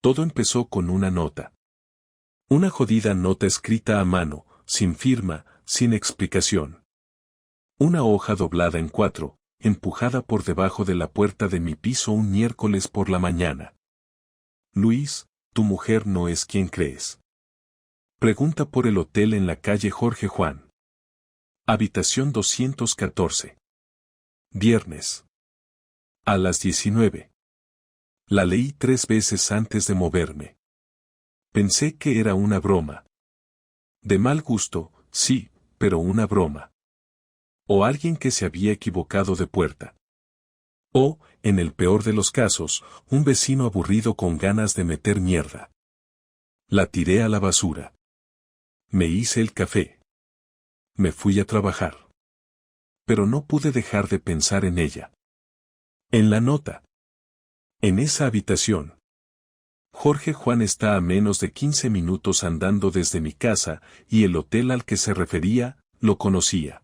Todo empezó con una nota. Una jodida nota escrita a mano, sin firma, sin explicación. Una hoja doblada en 4, empujada por debajo de la puerta de mi piso un miércoles por la mañana. Luis, tu mujer no es quien crees. Pregunta por el hotel en la calle Jorge Juan. Habitación 214. Viernes. A las 19. La leí 3 veces antes de moverme. Pensé que era una broma. De mal gusto, sí, pero una broma. O alguien que se había equivocado de puerta. O, en el peor de los casos, un vecino aburrido con ganas de meter mierda. La tiré a la basura. Me hice el café. Me fui a trabajar. Pero no pude dejar de pensar en ella. En la nota. En esa habitación. Jorge Juan está a menos de 15 minutos andando desde mi casa, y el hotel al que se refería, lo conocía.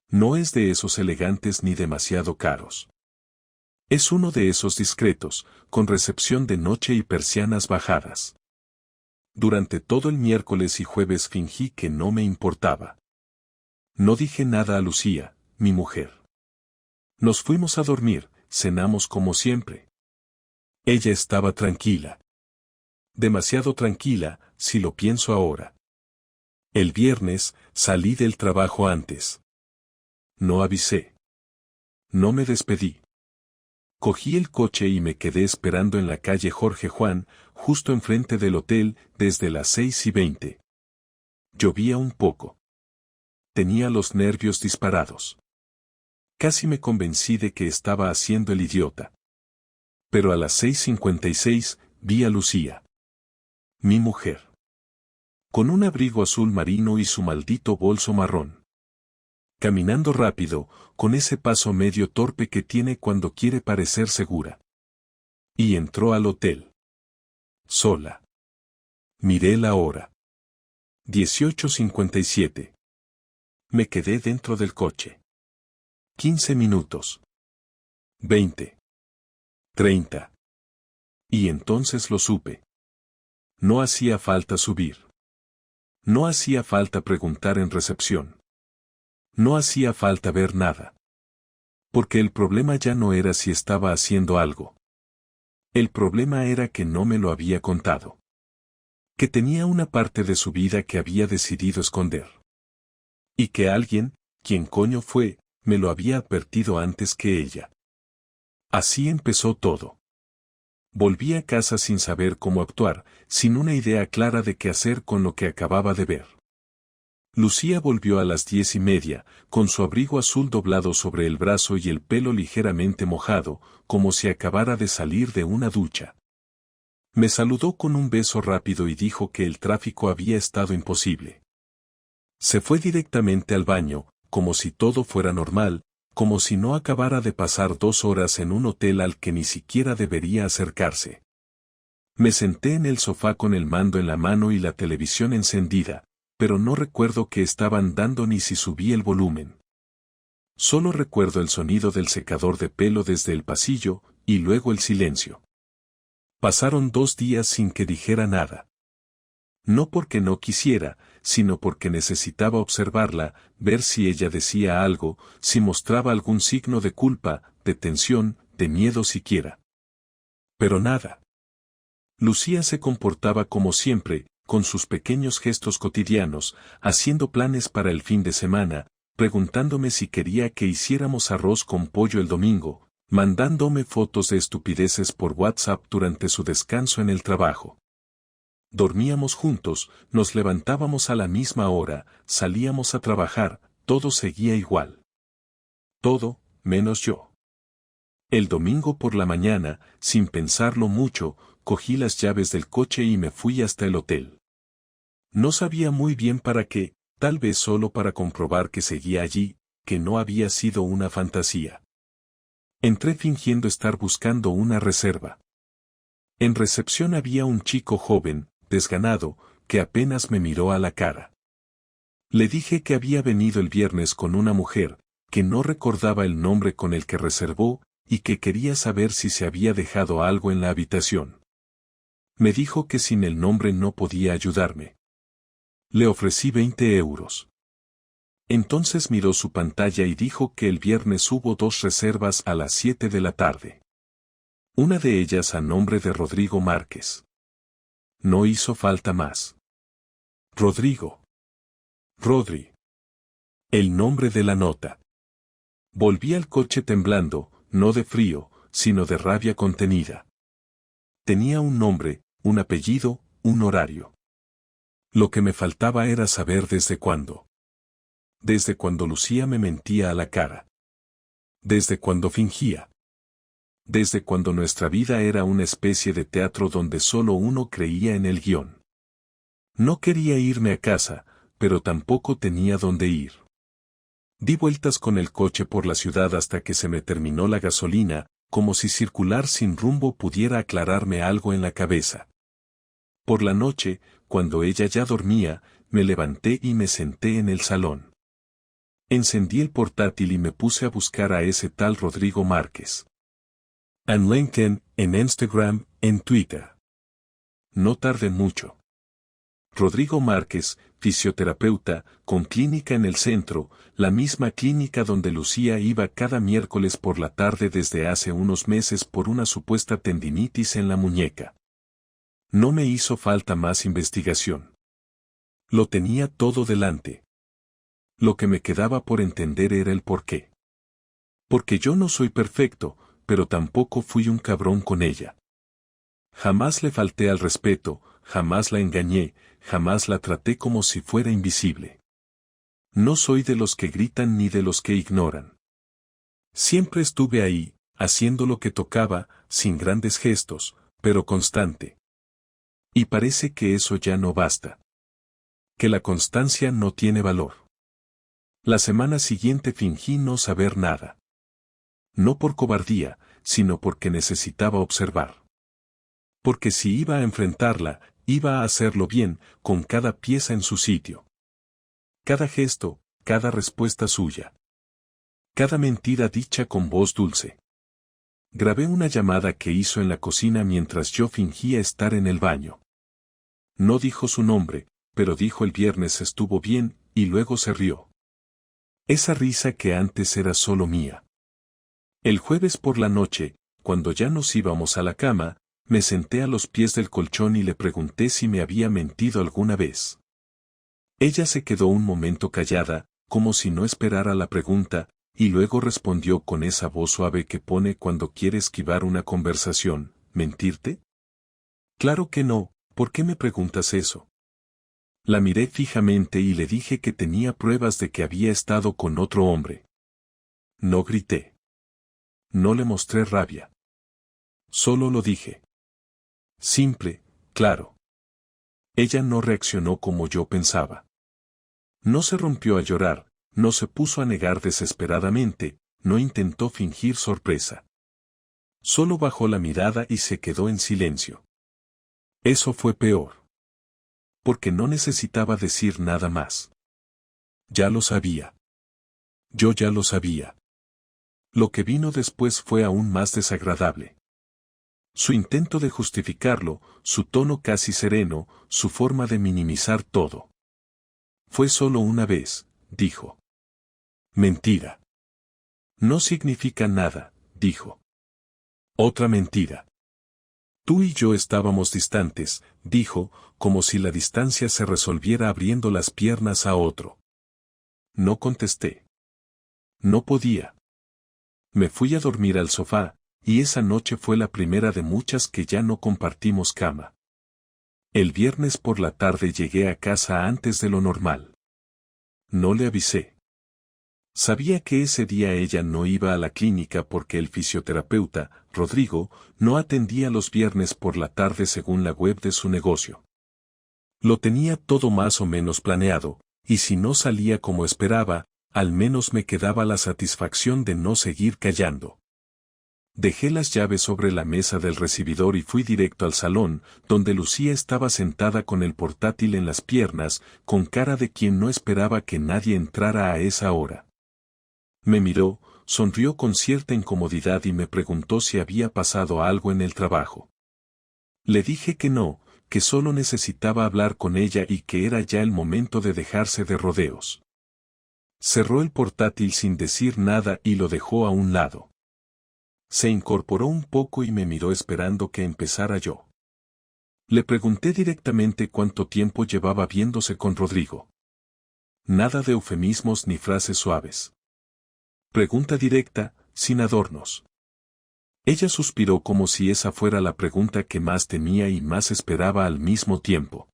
No es de esos elegantes ni demasiado caros. Es uno de esos discretos, con recepción de noche y persianas bajadas. Durante todo el miércoles y jueves fingí que no me importaba. No dije nada a Lucía, mi mujer. Nos fuimos a dormir, cenamos como siempre. Ella estaba tranquila. Demasiado tranquila, si lo pienso ahora. El viernes, salí del trabajo antes. No avisé. No me despedí. Cogí el coche y me quedé esperando en la calle Jorge Juan, justo enfrente del hotel, desde las 6:20. Llovía un poco. Tenía los nervios disparados. Casi me convencí de que estaba haciendo el idiota. Pero a las 6:56, vi a Lucía. Mi mujer. Con un abrigo azul marino y su maldito bolso marrón. Caminando rápido, con ese paso medio torpe que tiene cuando quiere parecer segura. Y entró al hotel. Sola. Miré la hora. 18:57. Me quedé dentro del coche. 15 minutos. 20. 30. Y entonces lo supe. No hacía falta subir. No hacía falta preguntar en recepción. No hacía falta ver nada. Porque el problema ya no era si estaba haciendo algo. El problema era que no me lo había contado. Que tenía una parte de su vida que había decidido esconder. Y que alguien, quien coño fue, me lo había advertido antes que ella. Así empezó todo. Volví a casa sin saber cómo actuar, sin una idea clara de qué hacer con lo que acababa de ver. Lucía volvió a las 10:30, con su abrigo azul doblado sobre el brazo y el pelo ligeramente mojado, como si acabara de salir de una ducha. Me saludó con un beso rápido y dijo que el tráfico había estado imposible. Se fue directamente al baño, como si todo fuera normal, como si no acabara de pasar 2 horas en un hotel al que ni siquiera debería acercarse. Me senté en el sofá con el mando en la mano y la televisión encendida, pero no recuerdo qué estaban dando ni si subí el volumen. Solo recuerdo el sonido del secador de pelo desde el pasillo, y luego el silencio. Pasaron 2 días sin que dijera nada. No porque no quisiera, sino porque necesitaba observarla, ver si ella decía algo, si mostraba algún signo de culpa, de tensión, de miedo siquiera. Pero nada. Lucía se comportaba como siempre, con sus pequeños gestos cotidianos, haciendo planes para el fin de semana, preguntándome si quería que hiciéramos arroz con pollo el domingo, mandándome fotos de estupideces por WhatsApp durante su descanso en el trabajo. Dormíamos juntos, nos levantábamos a la misma hora, salíamos a trabajar, todo seguía igual. Todo, menos yo. El domingo por la mañana, sin pensarlo mucho, cogí las llaves del coche y me fui hasta el hotel. No sabía muy bien para qué, tal vez solo para comprobar que seguía allí, que no había sido una fantasía. Entré fingiendo estar buscando una reserva. En recepción había un chico joven, desganado, que apenas me miró a la cara. Le dije que había venido el viernes con una mujer, que no recordaba el nombre con el que reservó, y que quería saber si se había dejado algo en la habitación. Me dijo que sin el nombre no podía ayudarme. Le ofrecí 20 euros. Entonces miró su pantalla y dijo que el viernes hubo 2 reservas a las 7 de la tarde. Una de ellas a nombre de Rodrigo Márquez. No hizo falta más. Rodrigo. Rodri. El nombre de la nota. Volví al coche temblando, no de frío, sino de rabia contenida. Tenía un nombre, un apellido, un horario. Lo que me faltaba era saber desde cuándo. Desde cuando Lucía me mentía a la cara. Desde cuando fingía. Desde cuando nuestra vida era una especie de teatro donde solo uno creía en el guión. No quería irme a casa, pero tampoco tenía dónde ir. Di vueltas con el coche por la ciudad hasta que se me terminó la gasolina, como si circular sin rumbo pudiera aclararme algo en la cabeza. Por la noche, cuando ella ya dormía, me levanté y me senté en el salón. Encendí el portátil y me puse a buscar a ese tal Rodrigo Márquez. En LinkedIn, en Instagram, en Twitter. No tardé mucho. Rodrigo Márquez, fisioterapeuta, con clínica en el centro, la misma clínica donde Lucía iba cada miércoles por la tarde desde hace unos meses por una supuesta tendinitis en la muñeca. No me hizo falta más investigación. Lo tenía todo delante. Lo que me quedaba por entender era el porqué. Porque yo no soy perfecto, pero tampoco fui un cabrón con ella. Jamás le falté al respeto, jamás la engañé, jamás la traté como si fuera invisible. No soy de los que gritan ni de los que ignoran. Siempre estuve ahí, haciendo lo que tocaba, sin grandes gestos, pero constante. Y parece que eso ya no basta. Que la constancia no tiene valor. La semana siguiente fingí no saber nada. No por cobardía, sino porque necesitaba observar. Porque si iba a enfrentarla, iba a hacerlo bien, con cada pieza en su sitio. Cada gesto, cada respuesta suya. Cada mentira dicha con voz dulce. Grabé una llamada que hizo en la cocina mientras yo fingía estar en el baño. No dijo su nombre, pero dijo el viernes estuvo bien, y luego se rió. Esa risa que antes era solo mía. El jueves por la noche, cuando ya nos íbamos a la cama, me senté a los pies del colchón y le pregunté si me había mentido alguna vez. Ella se quedó un momento callada, como si no esperara la pregunta, y luego respondió con esa voz suave que pone cuando quiere esquivar una conversación, ¿mentirte? Claro que no, ¿por qué me preguntas eso? La miré fijamente y le dije que tenía pruebas de que había estado con otro hombre. No grité. No le mostré rabia. Solo lo dije. Simple, claro. Ella no reaccionó como yo pensaba. No se rompió a llorar, no se puso a negar desesperadamente, no intentó fingir sorpresa. Solo bajó la mirada y se quedó en silencio. Eso fue peor. Porque no necesitaba decir nada más. Ya lo sabía. Yo ya lo sabía. Lo que vino después fue aún más desagradable. Su intento de justificarlo, su tono casi sereno, su forma de minimizar todo. Fue solo una vez, dijo. Mentira. No significa nada, dijo. Otra mentira. Tú y yo estábamos distantes, dijo, como si la distancia se resolviera abriendo las piernas a otro. No contesté. No podía. Me fui a dormir al sofá, y esa noche fue la primera de muchas que ya no compartimos cama. El viernes por la tarde llegué a casa antes de lo normal. No le avisé. Sabía que ese día ella no iba a la clínica porque el fisioterapeuta, Rodrigo, no atendía los viernes por la tarde según la web de su negocio. Lo tenía todo más o menos planeado, y si no salía como esperaba, al menos me quedaba la satisfacción de no seguir callando. Dejé las llaves sobre la mesa del recibidor y fui directo al salón, donde Lucía estaba sentada con el portátil en las piernas, con cara de quien no esperaba que nadie entrara a esa hora. Me miró, sonrió con cierta incomodidad y me preguntó si había pasado algo en el trabajo. Le dije que no, que solo necesitaba hablar con ella y que era ya el momento de dejarse de rodeos. Cerró el portátil sin decir nada y lo dejó a un lado. Se incorporó un poco y me miró esperando que empezara yo. Le pregunté directamente cuánto tiempo llevaba viéndose con Rodrigo. Nada de eufemismos ni frases suaves. Pregunta directa, sin adornos. Ella suspiró como si esa fuera la pregunta que más temía y más esperaba al mismo tiempo.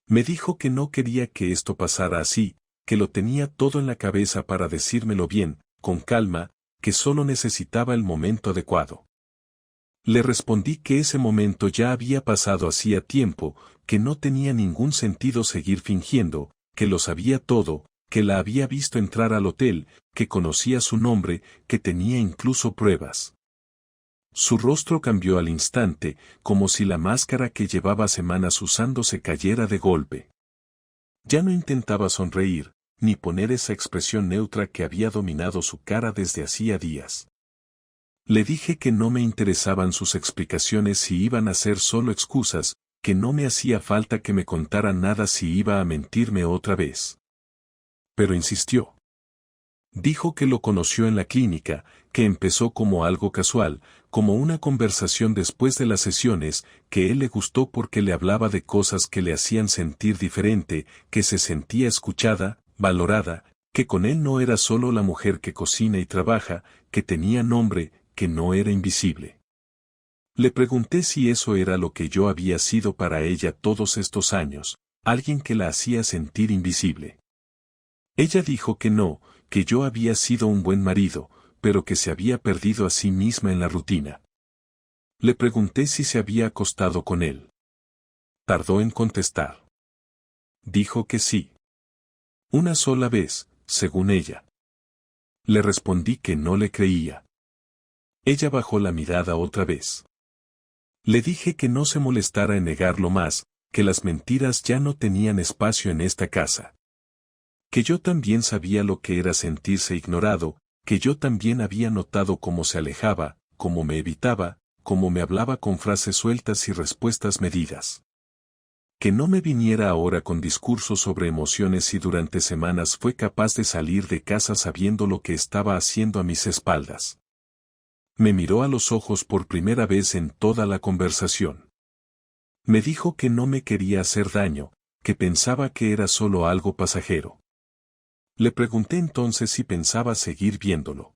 Me dijo que no quería que esto pasara así, que lo tenía todo en la cabeza para decírmelo bien, con calma, que solo necesitaba el momento adecuado. Le respondí que ese momento ya había pasado hacía tiempo, que no tenía ningún sentido seguir fingiendo, que lo sabía todo, que la había visto entrar al hotel, que conocía su nombre, que tenía incluso pruebas. Su rostro cambió al instante, como si la máscara que llevaba semanas usando se cayera de golpe. Ya no intentaba sonreír, ni poner esa expresión neutra que había dominado su cara desde hacía días. Le dije que no me interesaban sus explicaciones si iban a ser solo excusas, que no me hacía falta que me contara nada si iba a mentirme otra vez. Pero insistió. Dijo que lo conoció en la clínica, que empezó como algo casual, como una conversación después de las sesiones, que él le gustó porque le hablaba de cosas que le hacían sentir diferente, que se sentía escuchada, valorada, que con él no era solo la mujer que cocina y trabaja, que tenía nombre, que no era invisible. Le pregunté si eso era lo que yo había sido para ella todos estos años, alguien que la hacía sentir invisible. Ella dijo que no, que yo había sido un buen marido, pero que se había perdido a sí misma en la rutina. Le pregunté si se había acostado con él. Tardó en contestar. Dijo que sí. Una sola vez, según ella. Le respondí que no le creía. Ella bajó la mirada otra vez. Le dije que no se molestara en negarlo más, que las mentiras ya no tenían espacio en esta casa. Que yo también sabía lo que era sentirse ignorado, que yo también había notado cómo se alejaba, cómo me evitaba, cómo me hablaba con frases sueltas y respuestas medidas. Que no me viniera ahora con discursos sobre emociones y durante semanas fue capaz de salir de casa sabiendo lo que estaba haciendo a mis espaldas. Me miró a los ojos por primera vez en toda la conversación. Me dijo que no me quería hacer daño, que pensaba que era solo algo pasajero. Le pregunté entonces si pensaba seguir viéndolo.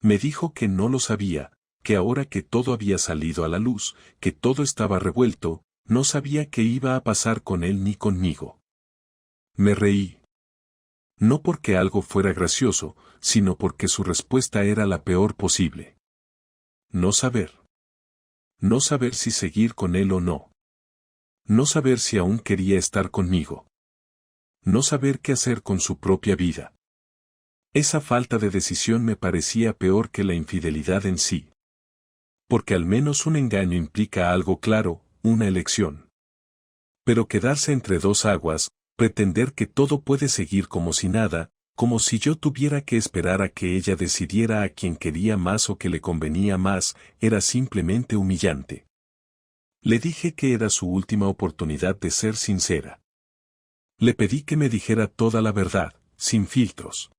Me dijo que no lo sabía, que ahora que todo había salido a la luz, que todo estaba revuelto, no sabía qué iba a pasar con él ni conmigo. Me reí. No porque algo fuera gracioso, sino porque su respuesta era la peor posible. No saber. No saber si seguir con él o no. No saber si aún quería estar conmigo. No saber qué hacer con su propia vida. Esa falta de decisión me parecía peor que la infidelidad en sí. Porque al menos un engaño implica algo claro, una elección. Pero quedarse entre dos aguas, pretender que todo puede seguir como si nada, como si yo tuviera que esperar a que ella decidiera a quien quería más o que le convenía más, era simplemente humillante. Le dije que era su última oportunidad de ser sincera. Le pedí que me dijera toda la verdad, sin filtros.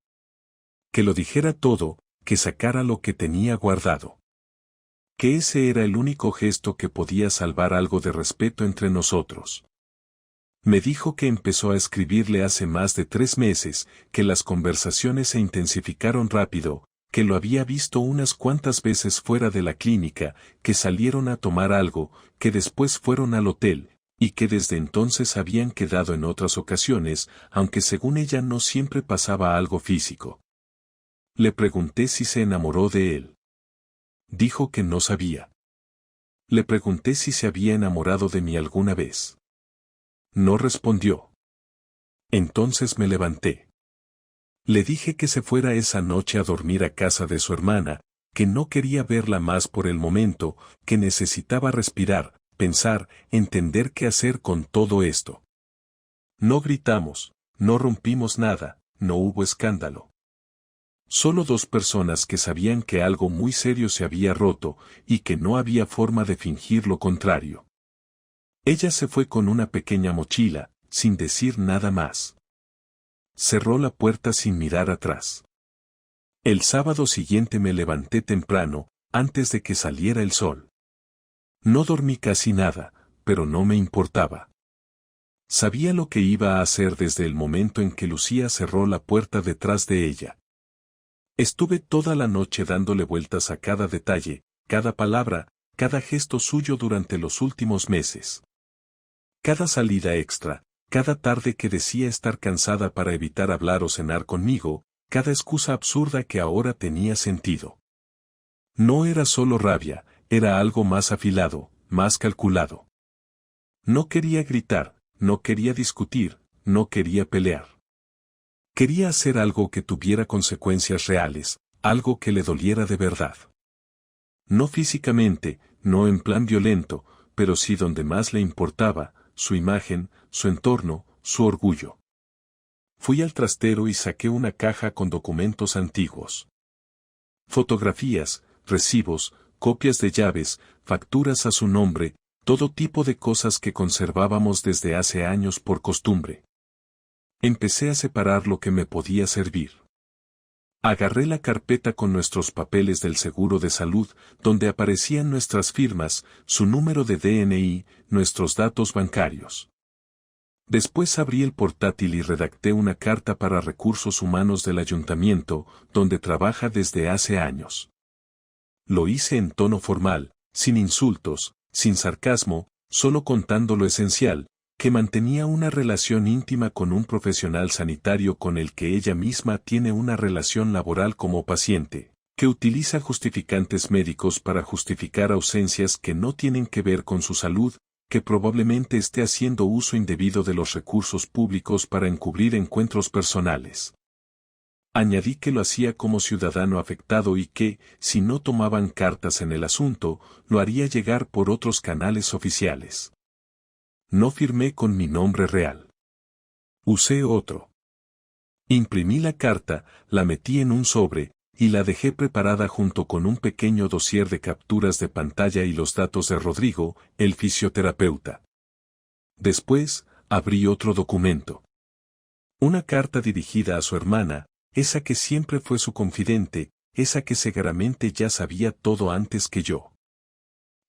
Que lo dijera todo, que sacara lo que tenía guardado. Que ese era el único gesto que podía salvar algo de respeto entre nosotros. Me dijo que empezó a escribirle hace más de 3 meses, que las conversaciones se intensificaron rápido, que lo había visto unas cuantas veces fuera de la clínica, que salieron a tomar algo, que después fueron al hotel, y que desde entonces habían quedado en otras ocasiones, aunque según ella no siempre pasaba algo físico. Le pregunté si se enamoró de él. Dijo que no sabía. Le pregunté si se había enamorado de mí alguna vez. No respondió. Entonces me levanté. Le dije que se fuera esa noche a dormir a casa de su hermana, que no quería verla más por el momento, que necesitaba respirar, pensar, entender qué hacer con todo esto. No gritamos, no rompimos nada, no hubo escándalo. Solo 2 personas que sabían que algo muy serio se había roto y que no había forma de fingir lo contrario. Ella se fue con una pequeña mochila, sin decir nada más. Cerró la puerta sin mirar atrás. El sábado siguiente me levanté temprano, antes de que saliera el sol. No dormí casi nada, pero no me importaba. Sabía lo que iba a hacer desde el momento en que Lucía cerró la puerta detrás de ella. Estuve toda la noche dándole vueltas a cada detalle, cada palabra, cada gesto suyo durante los últimos meses. Cada salida extra, cada tarde que decía estar cansada para evitar hablar o cenar conmigo, cada excusa absurda que ahora tenía sentido. No era solo rabia, era algo más afilado, más calculado. No quería gritar, no quería discutir, no quería pelear. Quería hacer algo que tuviera consecuencias reales, algo que le doliera de verdad. No físicamente, no en plan violento, pero sí donde más le importaba, su imagen, su entorno, su orgullo. Fui al trastero y saqué una caja con documentos antiguos. Fotografías, recibos, copias de llaves, facturas a su nombre, todo tipo de cosas que conservábamos desde hace años por costumbre. Empecé a separar lo que me podía servir. Agarré la carpeta con nuestros papeles del seguro de salud, donde aparecían nuestras firmas, su número de DNI, nuestros datos bancarios. Después abrí el portátil y redacté una carta para recursos humanos del ayuntamiento, donde trabaja desde hace años. Lo hice en tono formal, sin insultos, sin sarcasmo, solo contando lo esencial, que mantenía una relación íntima con un profesional sanitario con el que ella misma tiene una relación laboral como paciente, que utiliza justificantes médicos para justificar ausencias que no tienen que ver con su salud, que probablemente esté haciendo uso indebido de los recursos públicos para encubrir encuentros personales. Añadí que lo hacía como ciudadano afectado y que, si no tomaban cartas en el asunto, lo haría llegar por otros canales oficiales. No firmé con mi nombre real. Usé otro. Imprimí la carta, la metí en un sobre, y la dejé preparada junto con un pequeño dossier de capturas de pantalla y los datos de Rodrigo, el fisioterapeuta. Después, abrí otro documento. Una carta dirigida a su hermana, esa que siempre fue su confidente, esa que seguramente ya sabía todo antes que yo.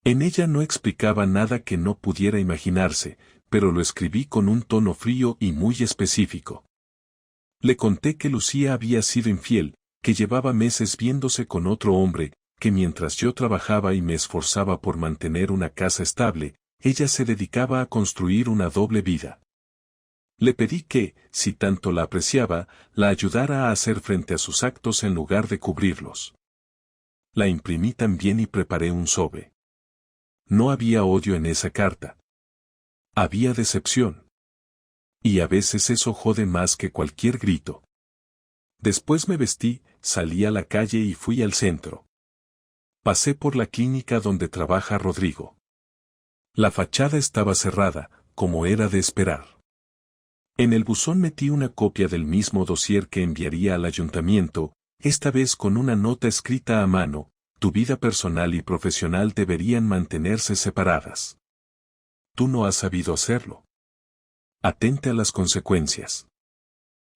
En ella no explicaba nada que no pudiera imaginarse, pero lo escribí con un tono frío y muy específico. Le conté que Lucía había sido infiel, que llevaba meses viéndose con otro hombre, que mientras yo trabajaba y me esforzaba por mantener una casa estable, ella se dedicaba a construir una doble vida. Le pedí que, si tanto la apreciaba, la ayudara a hacer frente a sus actos en lugar de cubrirlos. La imprimí también y preparé un sobre. No había odio en esa carta. Había decepción. Y a veces eso jode más que cualquier grito. Después me vestí, salí a la calle y fui al centro. Pasé por la clínica donde trabaja Rodrigo. La fachada estaba cerrada, como era de esperar. En el buzón metí una copia del mismo dossier que enviaría al ayuntamiento, esta vez con una nota escrita a mano: tu vida personal y profesional deberían mantenerse separadas. Tú no has sabido hacerlo. Atente a las consecuencias.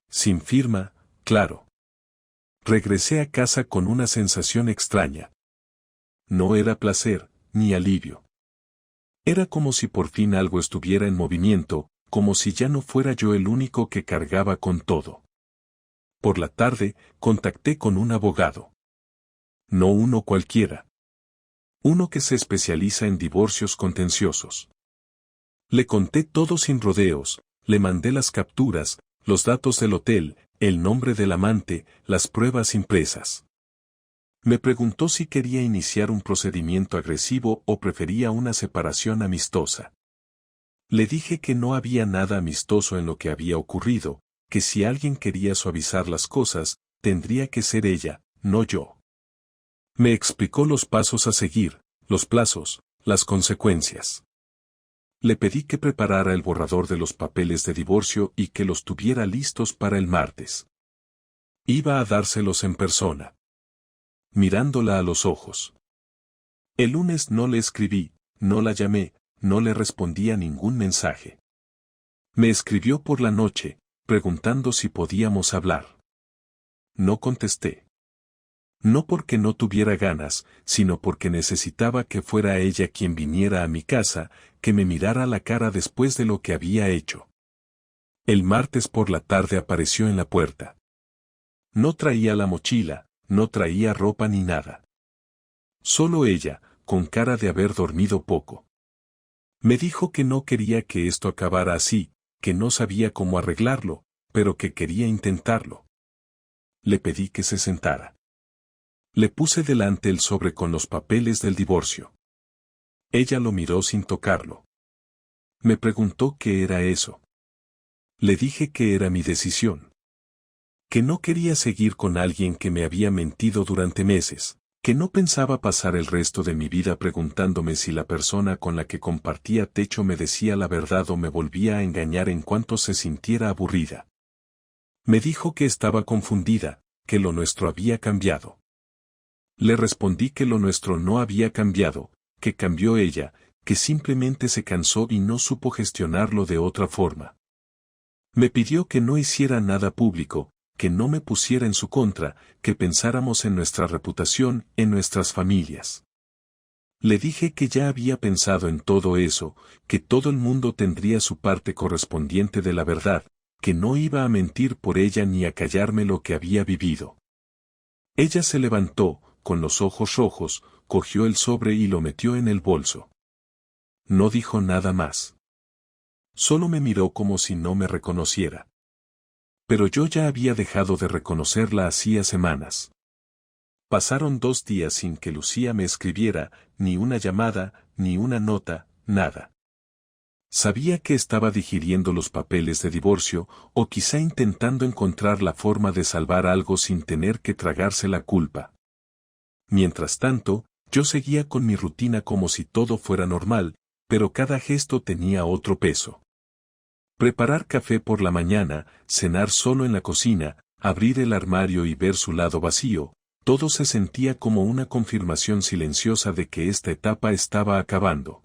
Sin firma, claro. Regresé a casa con una sensación extraña. No era placer, ni alivio. Era como si por fin algo estuviera en movimiento, como si ya no fuera yo el único que cargaba con todo. Por la tarde, contacté con un abogado. No uno cualquiera. Uno que se especializa en divorcios contenciosos. Le conté todo sin rodeos, le mandé las capturas, los datos del hotel, el nombre del amante, las pruebas impresas. Me preguntó si quería iniciar un procedimiento agresivo o prefería una separación amistosa. Le dije que no había nada amistoso en lo que había ocurrido, que si alguien quería suavizar las cosas, tendría que ser ella, no yo. Me explicó los pasos a seguir, los plazos, las consecuencias. Le pedí que preparara el borrador de los papeles de divorcio y que los tuviera listos para el martes. Iba a dárselos en persona. Mirándola a los ojos. El lunes no le escribí, no la llamé, no le respondí a ningún mensaje. Me escribió por la noche, preguntando si podíamos hablar. No contesté. No porque no tuviera ganas, sino porque necesitaba que fuera ella quien viniera a mi casa, que me mirara a la cara después de lo que había hecho. El martes por la tarde apareció en la puerta. No traía la mochila, no traía ropa ni nada. Solo ella, con cara de haber dormido poco. Me dijo que no quería que esto acabara así, que no sabía cómo arreglarlo, pero que quería intentarlo. Le pedí que se sentara. Le puse delante el sobre con los papeles del divorcio. Ella lo miró sin tocarlo. Me preguntó qué era eso. Le dije que era mi decisión. Que no quería seguir con alguien que me había mentido durante meses, que no pensaba pasar el resto de mi vida preguntándome si la persona con la que compartía techo me decía la verdad o me volvía a engañar en cuanto se sintiera aburrida. Me dijo que estaba confundida, que lo nuestro había cambiado. Le respondí que lo nuestro no había cambiado, que cambió ella, que simplemente se cansó y no supo gestionarlo de otra forma. Me pidió que no hiciera nada público, que no me pusiera en su contra, que pensáramos en nuestra reputación, en nuestras familias. Le dije que ya había pensado en todo eso, que todo el mundo tendría su parte correspondiente de la verdad, que no iba a mentir por ella ni a callarme lo que había vivido. Ella se levantó, con los ojos rojos, cogió el sobre y lo metió en el bolso. No dijo nada más. Solo me miró como si no me reconociera. Pero yo ya había dejado de reconocerla hacía semanas. Pasaron 2 días sin que Lucía me escribiera, ni una llamada, ni una nota, nada. Sabía que estaba digiriendo los papeles de divorcio, o quizá intentando encontrar la forma de salvar algo sin tener que tragarse la culpa. Mientras tanto, yo seguía con mi rutina como si todo fuera normal, pero cada gesto tenía otro peso. Preparar café por la mañana, cenar solo en la cocina, abrir el armario y ver su lado vacío, todo se sentía como una confirmación silenciosa de que esta etapa estaba acabando.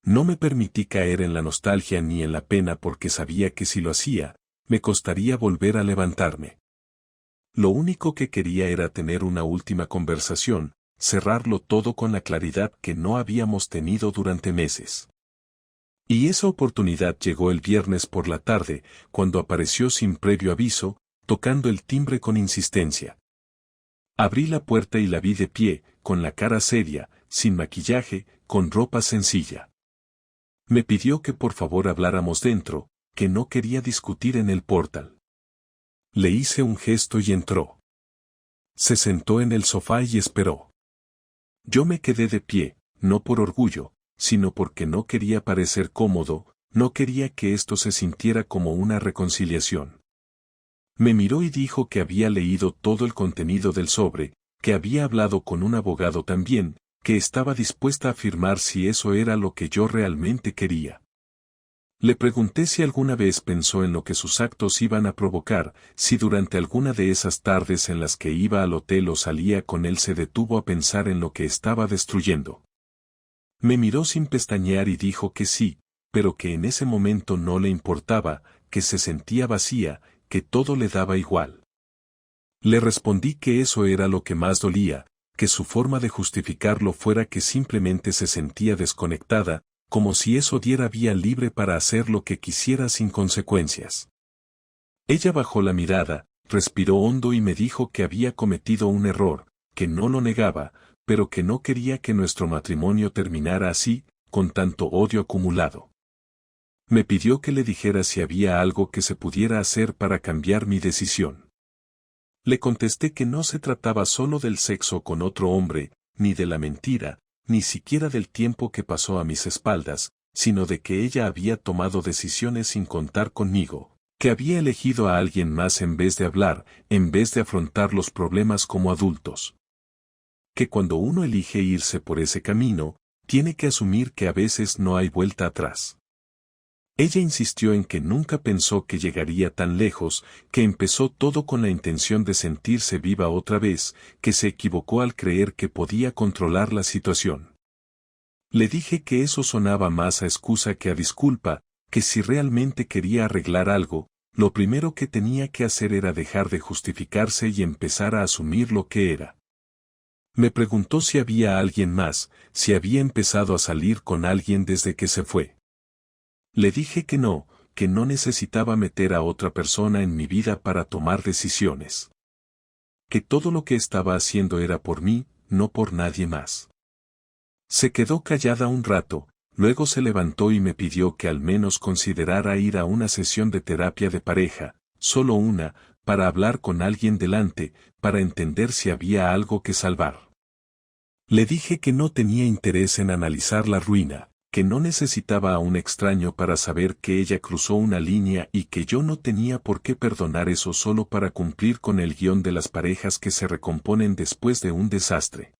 No me permití caer en la nostalgia ni en la pena porque sabía que si lo hacía, me costaría volver a levantarme. Lo único que quería era tener una última conversación, cerrarlo todo con la claridad que no habíamos tenido durante meses. Y esa oportunidad llegó el viernes por la tarde, cuando apareció sin previo aviso, tocando el timbre con insistencia. Abrí la puerta y la vi de pie, con la cara seria, sin maquillaje, con ropa sencilla. Me pidió que por favor habláramos dentro, que no quería discutir en el portal. Le hice un gesto y entró. Se sentó en el sofá y esperó. Yo me quedé de pie, no por orgullo, sino porque no quería parecer cómodo, no quería que esto se sintiera como una reconciliación. Me miró y dijo que había leído todo el contenido del sobre, que había hablado con un abogado también, que estaba dispuesta a firmar si eso era lo que yo realmente quería. Le pregunté si alguna vez pensó en lo que sus actos iban a provocar, si durante alguna de esas tardes en las que iba al hotel o salía con él se detuvo a pensar en lo que estaba destruyendo. Me miró sin pestañear y dijo que sí, pero que en ese momento no le importaba, que se sentía vacía, que todo le daba igual. Le respondí que eso era lo que más dolía, que su forma de justificarlo fuera que simplemente se sentía desconectada, como si eso diera vía libre para hacer lo que quisiera sin consecuencias. Ella bajó la mirada, respiró hondo y me dijo que había cometido un error, que no lo negaba, pero que no quería que nuestro matrimonio terminara así, con tanto odio acumulado. Me pidió que le dijera si había algo que se pudiera hacer para cambiar mi decisión. Le contesté que no se trataba solo del sexo con otro hombre, ni de la mentira, ni siquiera del tiempo que pasó a mis espaldas, sino de que ella había tomado decisiones sin contar conmigo, que había elegido a alguien más en vez de hablar, en vez de afrontar los problemas como adultos. Que cuando uno elige irse por ese camino, tiene que asumir que a veces no hay vuelta atrás. Ella insistió en que nunca pensó que llegaría tan lejos, que empezó todo con la intención de sentirse viva otra vez, que se equivocó al creer que podía controlar la situación. Le dije que eso sonaba más a excusa que a disculpa, que si realmente quería arreglar algo, lo primero que tenía que hacer era dejar de justificarse y empezar a asumir lo que era. Me preguntó si había alguien más, si había empezado a salir con alguien desde que se fue. Le dije que no necesitaba meter a otra persona en mi vida para tomar decisiones. Que todo lo que estaba haciendo era por mí, no por nadie más. Se quedó callada un rato, luego se levantó y me pidió que al menos considerara ir a una sesión de terapia de pareja, solo una, para hablar con alguien delante, para entender si había algo que salvar. Le dije que no tenía interés en analizar la ruina, que no necesitaba a un extraño para saber que ella cruzó una línea y que yo no tenía por qué perdonar eso solo para cumplir con el guión de las parejas que se recomponen después de un desastre.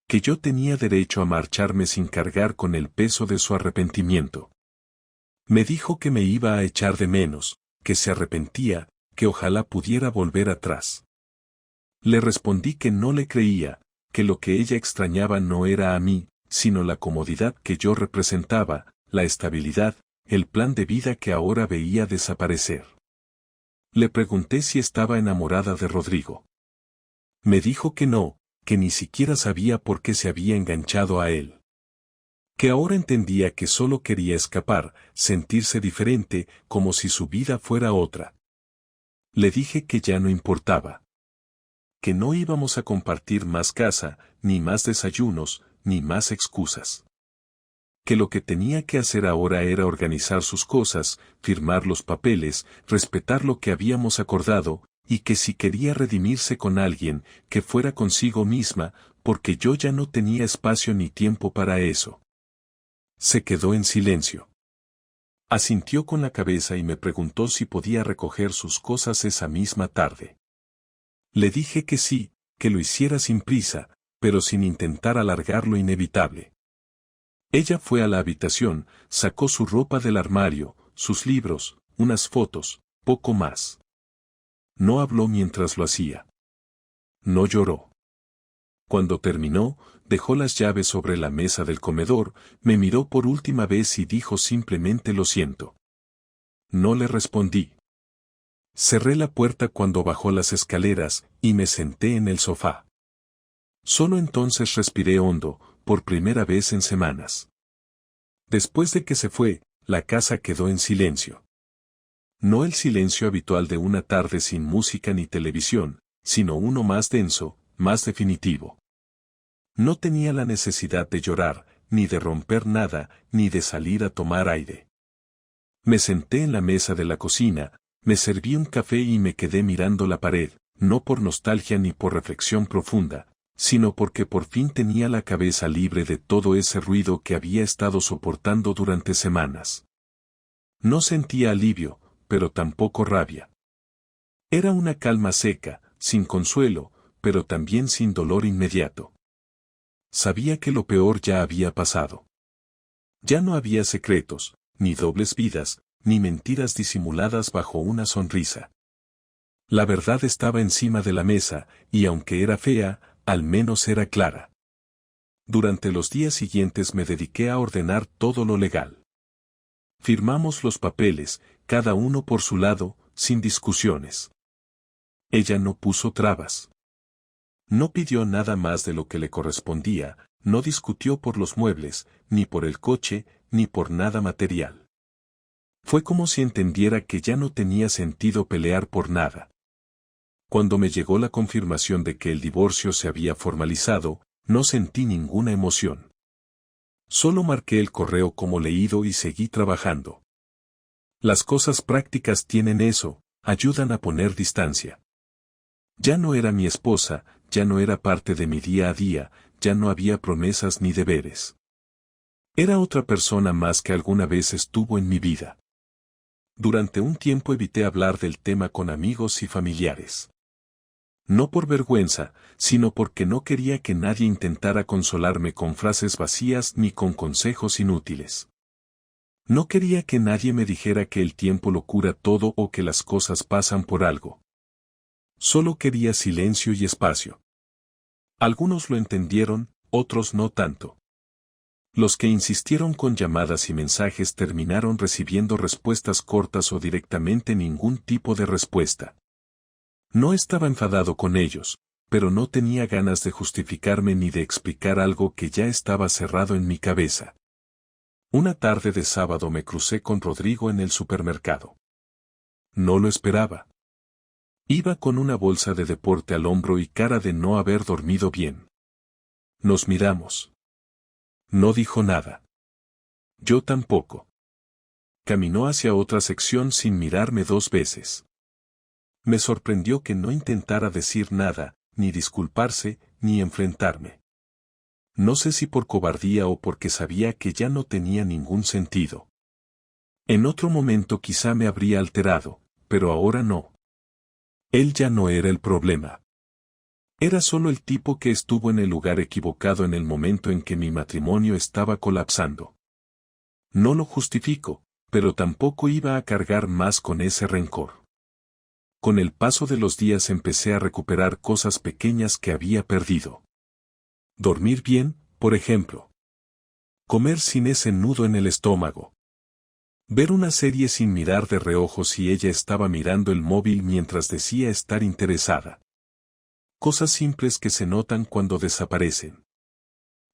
Que yo tenía derecho a marcharme sin cargar con el peso de su arrepentimiento. Me dijo que me iba a echar de menos, que se arrepentía, que ojalá pudiera volver atrás. Le respondí que no le creía, que lo que ella extrañaba no era a mí, sino la comodidad que yo representaba, la estabilidad, el plan de vida que ahora veía desaparecer. Le pregunté si estaba enamorada de Rodrigo. Me dijo que no, que ni siquiera sabía por qué se había enganchado a él. Que ahora entendía que solo quería escapar, sentirse diferente, como si su vida fuera otra. Le dije que ya no importaba. Que no íbamos a compartir más casa, ni más desayunos, ni más excusas. Que lo que tenía que hacer ahora era organizar sus cosas, firmar los papeles, respetar lo que habíamos acordado, y que si quería redimirse con alguien, que fuera consigo misma, porque yo ya no tenía espacio ni tiempo para eso. Se quedó en silencio. Asintió con la cabeza y me preguntó si podía recoger sus cosas esa misma tarde. Le dije que sí, que lo hiciera sin prisa, pero sin intentar alargar lo inevitable. Ella fue a la habitación, sacó su ropa del armario, sus libros, unas fotos, poco más. No habló mientras lo hacía. No lloró. Cuando terminó, dejó las llaves sobre la mesa del comedor, me miró por última vez y dijo simplemente lo siento. No le respondí. Cerré la puerta cuando bajó las escaleras, y me senté en el sofá. Solo entonces respiré hondo, por primera vez en semanas. Después de que se fue, la casa quedó en silencio. No el silencio habitual de una tarde sin música ni televisión, sino uno más denso, más definitivo. No tenía la necesidad de llorar, ni de romper nada, ni de salir a tomar aire. Me senté en la mesa de la cocina, me serví un café y me quedé mirando la pared, no por nostalgia ni por reflexión profunda, sino porque por fin tenía la cabeza libre de todo ese ruido que había estado soportando durante semanas. No sentía alivio, pero tampoco rabia. Era una calma seca, sin consuelo, pero también sin dolor inmediato. Sabía que lo peor ya había pasado. Ya no había secretos, ni dobles vidas, ni mentiras disimuladas bajo una sonrisa. La verdad estaba encima de la mesa, y aunque era fea, al menos era clara. Durante los días siguientes me dediqué a ordenar todo lo legal. Firmamos los papeles, cada uno por su lado, sin discusiones. Ella no puso trabas. No pidió nada más de lo que le correspondía, no discutió por los muebles, ni por el coche, ni por nada material. Fue como si entendiera que ya no tenía sentido pelear por nada. Cuando me llegó la confirmación de que el divorcio se había formalizado, no sentí ninguna emoción. Solo marqué el correo como leído y seguí trabajando. Las cosas prácticas tienen eso, ayudan a poner distancia. Ya no era mi esposa, ya no era parte de mi día a día, ya no había promesas ni deberes. Era otra persona más que alguna vez estuvo en mi vida. Durante un tiempo evité hablar del tema con amigos y familiares. No por vergüenza, sino porque no quería que nadie intentara consolarme con frases vacías ni con consejos inútiles. No quería que nadie me dijera que el tiempo lo cura todo o que las cosas pasan por algo. Solo quería silencio y espacio. Algunos lo entendieron, otros no tanto. Los que insistieron con llamadas y mensajes terminaron recibiendo respuestas cortas o directamente ningún tipo de respuesta. No estaba enfadado con ellos, pero no tenía ganas de justificarme ni de explicar algo que ya estaba cerrado en mi cabeza. Una tarde de sábado me crucé con Rodrigo en el supermercado. No lo esperaba. Iba con una bolsa de deporte al hombro y cara de no haber dormido bien. Nos miramos. No dijo nada. Yo tampoco. Caminó hacia otra sección sin mirarme 2 veces. Me sorprendió que no intentara decir nada, ni disculparse, ni enfrentarme. No sé si por cobardía o porque sabía que ya no tenía ningún sentido. En otro momento quizá me habría alterado, pero ahora no. Él ya no era el problema. Era solo el tipo que estuvo en el lugar equivocado en el momento en que mi matrimonio estaba colapsando. No lo justifico, pero tampoco iba a cargar más con ese rencor. Con el paso de los días empecé a recuperar cosas pequeñas que había perdido. Dormir bien, por ejemplo. Comer sin ese nudo en el estómago. Ver una serie sin mirar de reojo si ella estaba mirando el móvil mientras decía estar interesada. Cosas simples que se notan cuando desaparecen.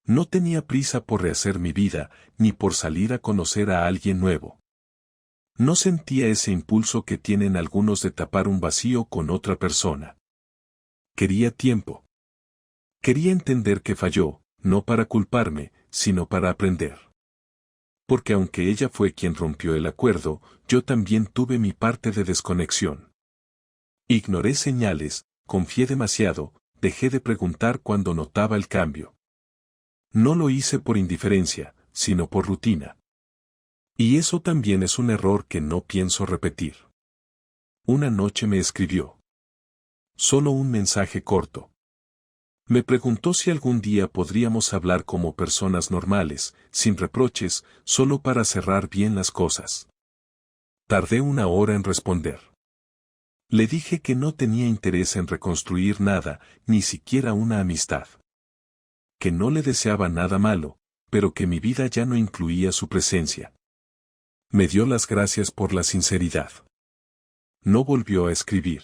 No tenía prisa por rehacer mi vida, ni por salir a conocer a alguien nuevo. No sentía ese impulso que tienen algunos de tapar un vacío con otra persona. Quería tiempo. Quería entender que falló, no para culparme, sino para aprender. Porque aunque ella fue quien rompió el acuerdo, yo también tuve mi parte de desconexión. Ignoré señales, confié demasiado, dejé de preguntar cuando notaba el cambio. No lo hice por indiferencia, sino por rutina. Y eso también es un error que no pienso repetir. Una noche me escribió. Solo un mensaje corto. Me preguntó si algún día podríamos hablar como personas normales, sin reproches, solo para cerrar bien las cosas. Tardé 1 hora en responder. Le dije que no tenía interés en reconstruir nada, ni siquiera una amistad. Que no le deseaba nada malo, pero que mi vida ya no incluía su presencia. Me dio las gracias por la sinceridad. No volvió a escribir.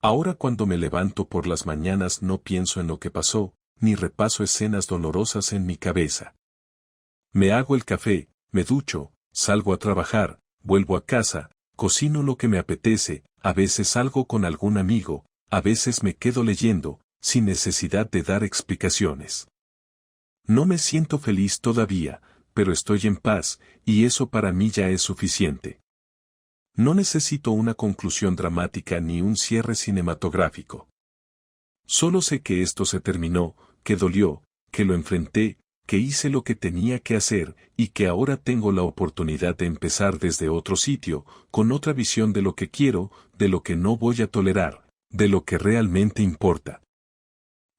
Ahora cuando me levanto por las mañanas no pienso en lo que pasó, ni repaso escenas dolorosas en mi cabeza. Me hago el café, me ducho, salgo a trabajar, vuelvo a casa, cocino lo que me apetece, a veces salgo con algún amigo, a veces me quedo leyendo, sin necesidad de dar explicaciones. No me siento feliz todavía, pero estoy en paz, y eso para mí ya es suficiente. No necesito una conclusión dramática ni un cierre cinematográfico. Solo sé que esto se terminó, que dolió, que lo enfrenté, que hice lo que tenía que hacer, y que ahora tengo la oportunidad de empezar desde otro sitio, con otra visión de lo que quiero, de lo que no voy a tolerar, de lo que realmente importa.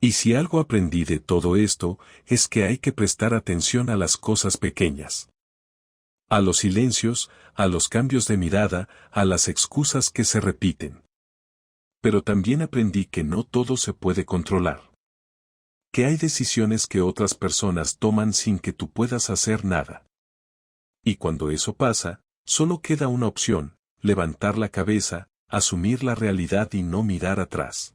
Y si algo aprendí de todo esto, es que hay que prestar atención a las cosas pequeñas. A los silencios, a los cambios de mirada, a las excusas que se repiten. Pero también aprendí que no todo se puede controlar. Que hay decisiones que otras personas toman sin que tú puedas hacer nada. Y cuando eso pasa, solo queda una opción: levantar la cabeza, asumir la realidad y no mirar atrás.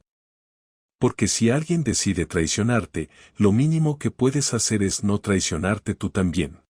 Porque si alguien decide traicionarte, lo mínimo que puedes hacer es no traicionarte tú también.